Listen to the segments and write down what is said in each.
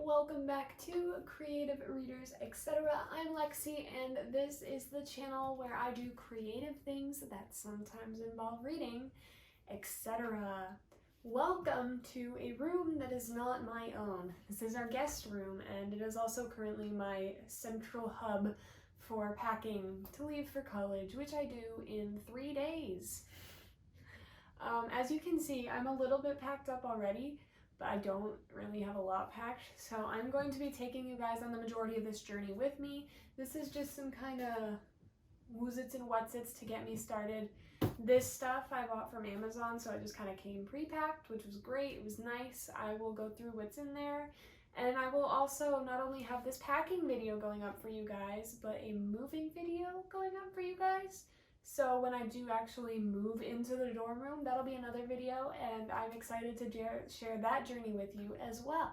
welcome back to Creative Readers, etc. I'm Lexi, and this is the channel where I do creative things that sometimes involve reading, etc. Welcome to a room that is not my own. This is our guest room, and it is also currently my central hub for packing to leave for college, which I do in 3 days. As you can see, I'm a little bit packed up already, but I don't really have a lot packed, so I'm going to be taking you guys on the majority of this journey with me. This is just some kind of woozits and whatsits to get me started. This stuff I bought from Amazon, so it just kind of came pre-packed, which was great. It was nice. I will go through what's in there, and I will also not only have this packing video going up for you guys, but a moving video going up for you guys. So when I do actually move into the dorm room, that'll be another video, and I'm excited to share that journey with you as well.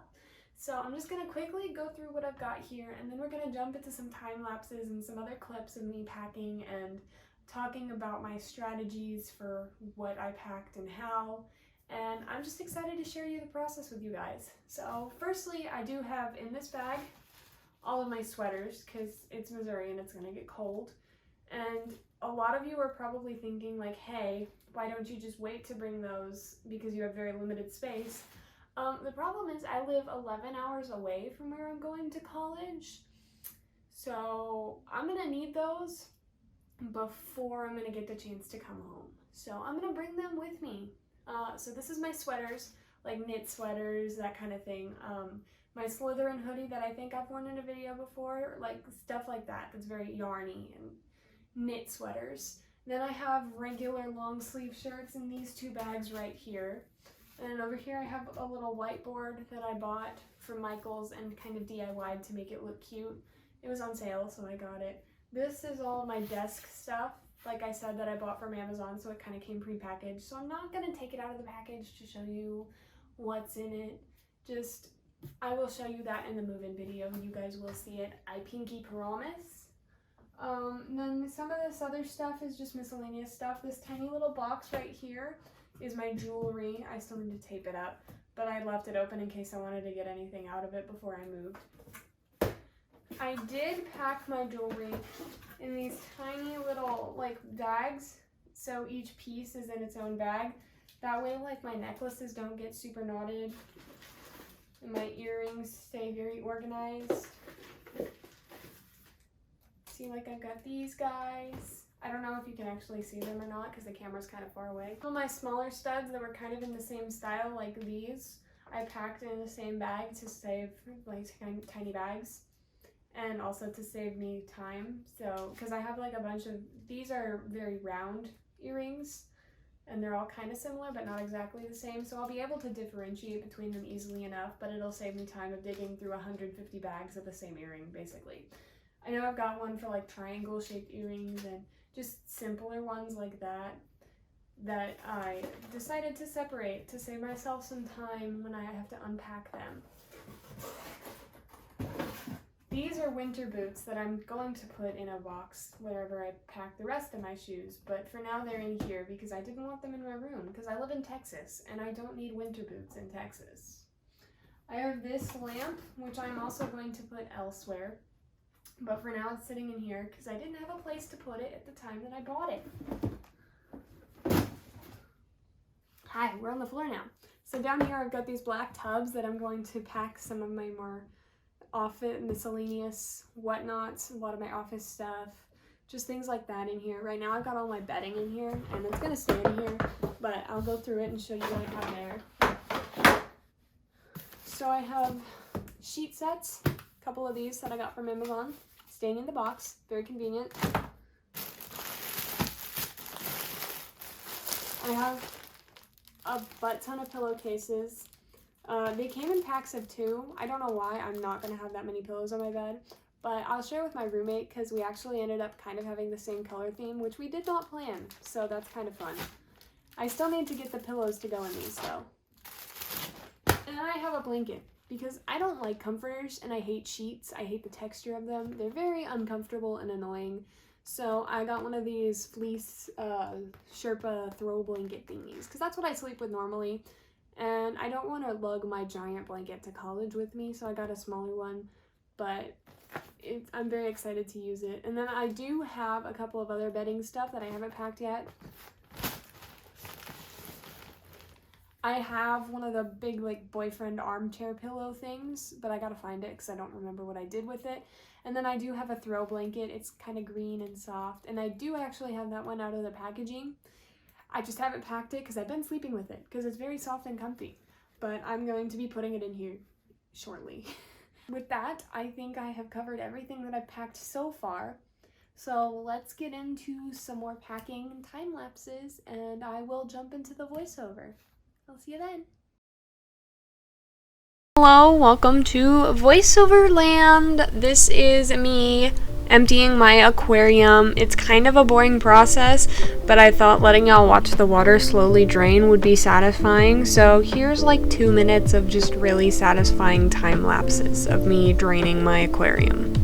So I'm just going to quickly go through what I've got here, and then we're going to jump into some time lapses and some other clips of me packing and talking about my strategies for what I packed and how. And I'm just excited to share you the process with you guys. So firstly, I do have in this bag all of my sweaters because it's Missouri and it's going to get cold. And a lot of you are probably thinking like, hey, why don't you just wait to bring those because you have very limited space? The problem is I live 11 hours away from where I'm going to college. So I'm going to need those before I'm going to get the chance to come home. So I'm going to bring them with me. So this is my sweaters, like knit sweaters, that kind of thing. My Slytherin hoodie that I think I've worn in a video before, like stuff like that, that's very yarny and knit sweaters. Then I have regular long sleeve shirts in these two bags right here. And over here I have a little whiteboard that I bought from Michael's and kind of DIY'd to make it look cute. It was on sale, so I got it. This is all my desk stuff, like I said, that I bought from Amazon, so it kind of came pre-packaged. So I'm not going to take it out of the package to show you what's in it. Just, I will show you that in the move-in video. You guys will see it. I pinky promise. Then some of this other stuff is just miscellaneous stuff. This tiny little box right here is my jewelry. I still need to tape it up, but I left it open in case I wanted to get anything out of it before I moved. I did pack my jewelry in these tiny little like bags, so each piece is in its own bag. That way like my necklaces don't get super knotted and my earrings stay very organized. See, like I've got these guys. I don't know if you can actually see them or not because the camera's kind of far away. All my smaller studs that were kind of in the same style like these, I packed in the same bag to save like tiny bags and also to save me time. So, because I have like a bunch of, these are very round earrings and they're all kind of similar but not exactly the same. So I'll be able to differentiate between them easily enough, but it'll save me time of digging through 150 bags of the same earring basically. I know I've got one for like triangle shaped earrings and just simpler ones like that I decided to separate to save myself some time when I have to unpack them. These are winter boots that I'm going to put in a box wherever I pack the rest of my shoes, but for now they're in here because I didn't want them in my room because I live in Texas and I don't need winter boots in Texas. I have this lamp, which I'm also going to put elsewhere. But for now it's sitting in here because I didn't have a place to put it at the time that I bought it. Hi, we're on the floor now. So down here I've got these black tubs that I'm going to pack some of my more office miscellaneous whatnots, a lot of my office stuff, just things like that in here. Right now I've got all my bedding in here and it's going to stay in here, but I'll go through it and show you what I have there. So I have sheet sets, a couple of these that I got from Amazon. Staying in the box, very convenient. I have a butt ton of pillowcases. They came in packs of 2. I don't know why I'm not going to have that many pillows on my bed, but I'll share with my roommate because we actually ended up kind of having the same color theme, which we did not plan, so that's kind of fun. I still need to get the pillows to go in these though. And I have a blanket, because I don't like comforters and I hate sheets. I hate the texture of them. They're very uncomfortable and annoying. So I got one of these fleece Sherpa throw blanket thingies because that's what I sleep with normally. And I don't want to lug my giant blanket to college with me, so I got a smaller one, but I'm very excited to use it. And then I do have a couple of other bedding stuff that I haven't packed yet. I have one of the big like boyfriend armchair pillow things, but I gotta find it because I don't remember what I did with it. And then I do have a throw blanket. It's kind of green and soft, and I do actually have that one out of the packaging. I just haven't packed it because I've been sleeping with it because it's very soft and comfy, but I'm going to be putting it in here shortly. With that, I think I have covered everything that I've packed so far. So let's get into some more packing time lapses, and I will jump into the voiceover. I'll see you then. Hello, welcome to voiceover land. This is me emptying my aquarium. It's kind of a boring process, but I thought letting y'all watch the water slowly drain would be satisfying. So here's like 2 minutes of just really satisfying time lapses of me draining my aquarium.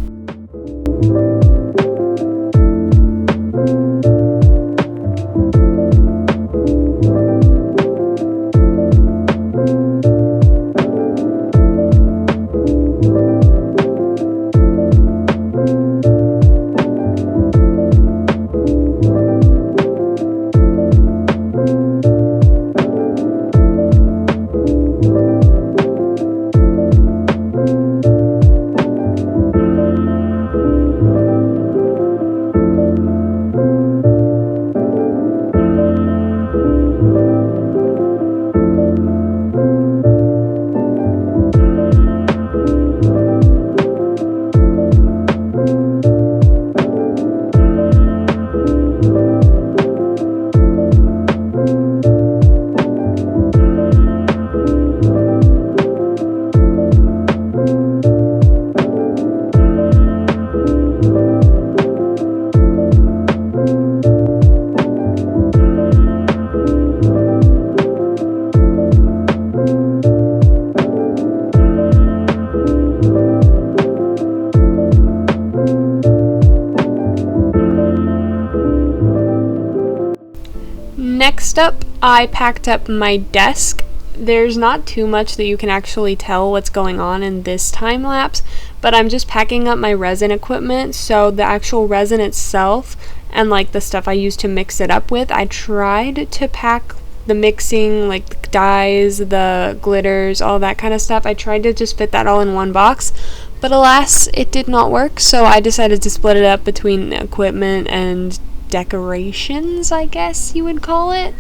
Next up, I packed up my desk. There's not too much that you can actually tell what's going on in this time lapse, but I'm just packing up my resin equipment. So the actual resin itself and like the stuff I use to mix it up with, I tried to pack the mixing, like the dyes, the glitters, all that kind of stuff. I tried to just fit that all in one box, but alas, it did not work. So I decided to split it up between equipment and decorations, I guess you would call it.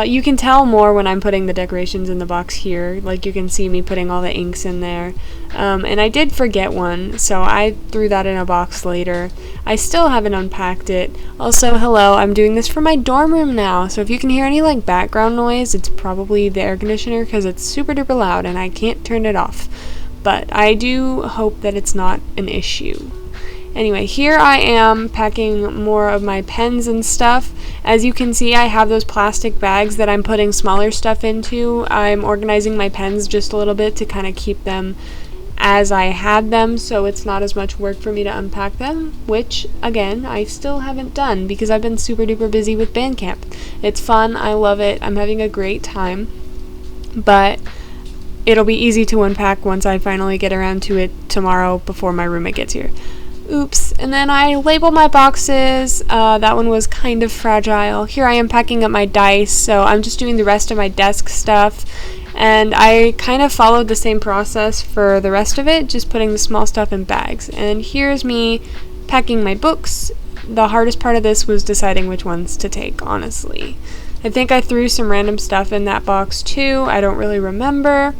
You can tell more when I'm putting the decorations in the box here. Like you can see me putting all the inks in there. And I did forget one, so I threw that in a box later. I still haven't unpacked it. Also, hello, I'm doing this for my dorm room now, so if you can hear any like background noise, it's probably the air conditioner because it's super duper loud and I can't turn it off. But I do hope that it's not an issue. Anyway, here I am packing more of my pens and stuff. As you can see, I have those plastic bags that I'm putting smaller stuff into. I'm organizing my pens just a little bit to kind of keep them as I had them, so it's not as much work for me to unpack them, which, again, I still haven't done because I've been super duper busy with band camp. It's fun, I love it, I'm having a great time, but it'll be easy to unpack once I finally get around to it tomorrow before my roommate gets here. Oops. And then I label my boxes. That one was kind of fragile. Here I am packing up my dice, so I'm just doing the rest of my desk stuff. And I kind of followed the same process for the rest of it, just putting the small stuff in bags. And here's me packing my books. The hardest part of this was deciding which ones to take, honestly. I think I threw some random stuff in that box too. I don't really remember,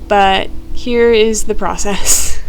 but here is the process.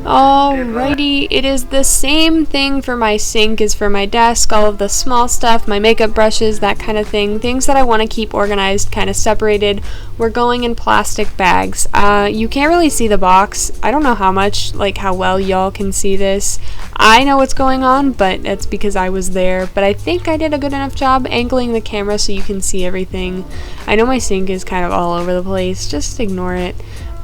Alrighty, it is the same thing for my sink as for my desk, all of the small stuff, my makeup brushes, that kind of thing, things that I want to keep organized, kind of separated. We're going in plastic bags. You can't really see the box. I don't know how well y'all can see this. I know what's going on, but it's because I was there, but I think I did a good enough job angling the camera so you can see everything. I know my sink is kind of all over the place, just ignore it.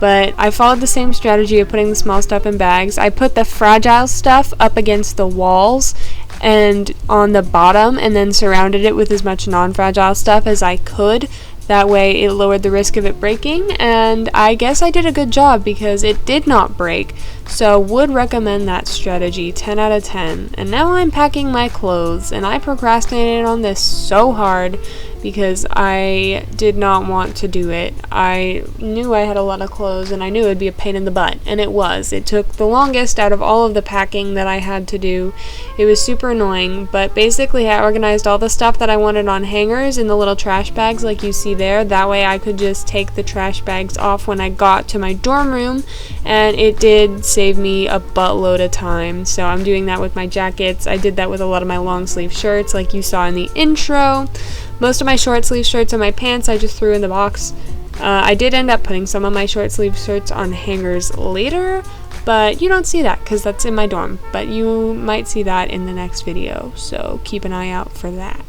But I followed the same strategy of putting the small stuff in bags. I put the fragile stuff up against the walls and on the bottom, and then surrounded it with as much non-fragile stuff as I could. That way it lowered the risk of it breaking, and I guess I did a good job because it did not break. So would recommend that strategy, 10 out of 10. And now I'm packing my clothes, and I procrastinated on this so hard because I did not want to do it. I knew I had a lot of clothes, and I knew it would be a pain in the butt, and it was. It took the longest out of all of the packing that I had to do. It was super annoying, but basically I organized all the stuff that I wanted on hangers in the little trash bags like you see there. That way I could just take the trash bags off when I got to my dorm room, and it did save me a buttload of time. So I'm doing that with my jackets. I did that with a lot of my long sleeve shirts like you saw in the intro. Most of my short sleeve shirts and my pants I just threw in the box. I did end up putting some of my short sleeve shirts on hangers later, but you don't see that because that's in my dorm. But you might see that in the next video, so keep an eye out for that.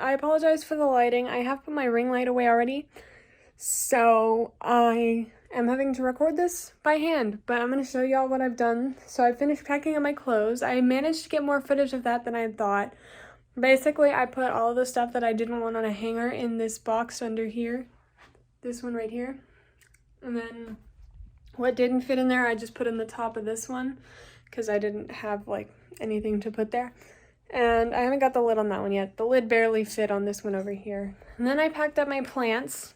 I apologize for the lighting. I have put my ring light away already, so I am having to record this by hand, but I'm going to show y'all what I've done. So I finished packing up my clothes. I managed to get more footage of that than I had thought. Basically, I put all the stuff that I didn't want on a hanger in this box under here, this one right here, and then what didn't fit in there I just put in the top of this one because I didn't have like anything to put there. And I haven't got the lid on that one yet. The lid barely fit on this one over here. And then I packed up my plants.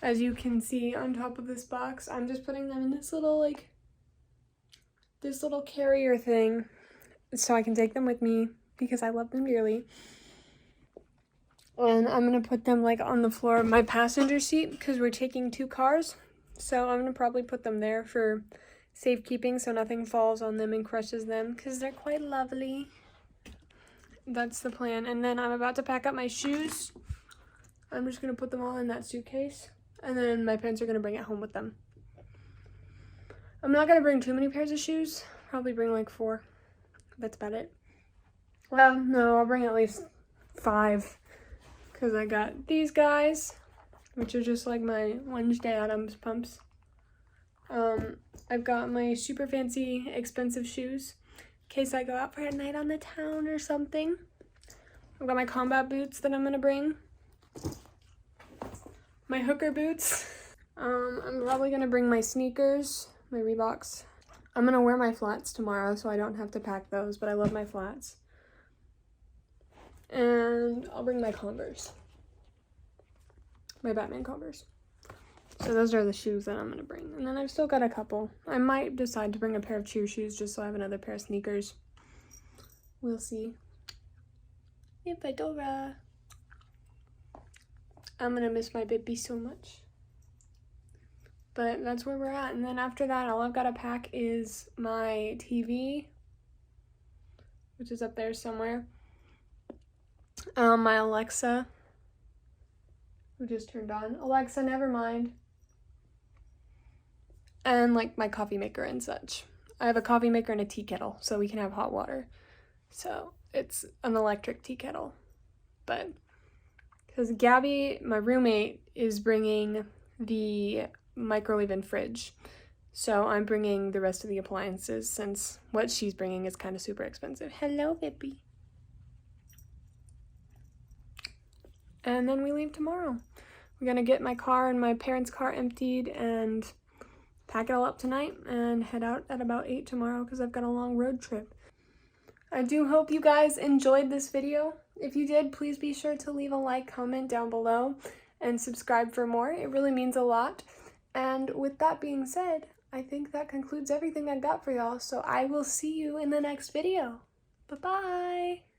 As you can see on top of this box, I'm just putting them in this little carrier thing so I can take them with me because I love them dearly. And I'm going to put them like on the floor of my passenger seat because we're taking 2 cars. So I'm going to probably put them there for safekeeping so nothing falls on them and crushes them because they're quite lovely. That's the plan. And then I'm about to pack up my shoes. I'm just going to put them all in that suitcase. And then my parents are going to bring it home with them. I'm not going to bring too many pairs of shoes. Probably bring like 4. That's about it. Well, no, I'll bring at least 5. Because I got these guys, which are just like my Wednesday Addams pumps. I've got my super fancy, expensive shoes. In case I go out for a night on the town or something. I've got my combat boots that I'm gonna bring. My hooker boots. I'm probably gonna bring my sneakers, my Reeboks. I'm gonna wear my flats tomorrow, so I don't have to pack those, but I love my flats. And I'll bring my Converse. My Batman Converse. So those are the shoes that I'm gonna bring. And then I've still got a couple. I might decide to bring a pair of cheer shoes just so I have another pair of sneakers. We'll see. If I do, I'm gonna miss my baby so much. But that's where we're at. And then after that, all I've got to pack is my TV, which is up there somewhere. My Alexa, who just turned on. Alexa, never mind. And like my coffee maker and such. I have a coffee maker and a tea kettle, so we can have hot water. So it's an electric tea kettle. But because Gabby, my roommate, is bringing the microwave and fridge. So I'm bringing the rest of the appliances since what she's bringing is kind of super expensive. Hello, Vippy. And then we leave tomorrow. We're gonna get my car and my parents' car emptied and pack it all up tonight and head out at about 8 tomorrow because I've got a long road trip. I do hope you guys enjoyed this video. If you did, please be sure to leave a like, comment down below, and subscribe for more. It really means a lot. And with that being said, I think that concludes everything I got for y'all, so I will see you in the next video. Bye-bye!